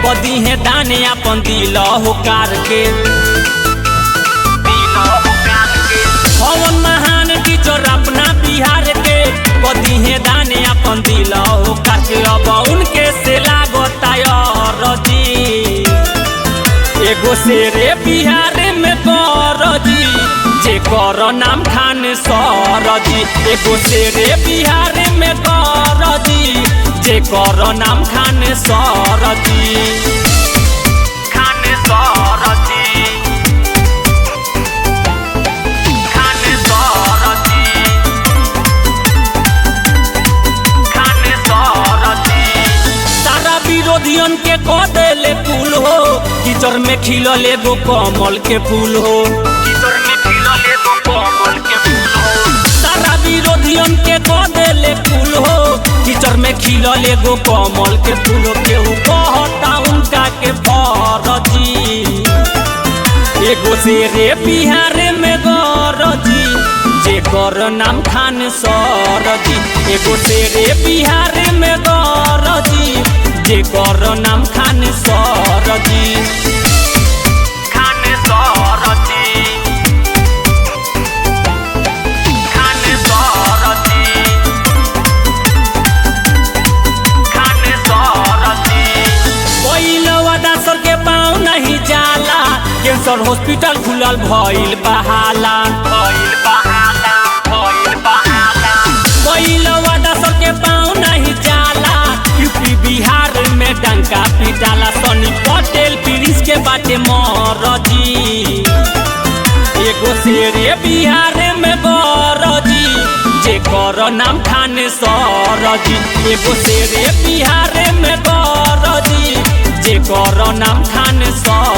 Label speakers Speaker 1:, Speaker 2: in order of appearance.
Speaker 1: कदी है दाने अपन दिल होकार के पवन महान टीचर अपना बिहार के कदी है दाने अपन दिल होकार के। अब उनके से लागता रजी एगो शेरे बिहार में करजी जे कर नाम खान सरजी। एगो शेरे बिहार में करजी जे कर नाम खान सरजी। खान सरजी खान सरजी खान सरजी। सारा विरोधियन के कह देले फूल हो कीचड़ में खिलल एगो कमल के फूल हो। कीचड़ में खिलल एगो कमल के फूल हो। सारा विरोधियन के कह देले फूल हो कीचड़ में खिलल एगो कमल के फूल हो। केहू कहता उनका के फरजी एगो शेरे बिहार में गरजी जे कर नाम खान सरजी। एगो शेरे बिहार में गरजी जे कर नाम खान सरजी। खान सरजी खान सरजी खान सरजी। पहिलवा दासर के पाँव नहीं जाला कैंसर हॉस्पिटल खुलल भइल बहाला भइल बहाला भइल बहाला। पहिलवा दासर के पाँव नहीं जाला यूपी बिहार में डंका पिटाला। सनी पटेल प्रिंस के बाटे मरजी एगो शेरे बिहार में गरजी जे कर नाम खान सरजी। एगो शेरे बिहार में गरजी जे कर नाम खान सरजी।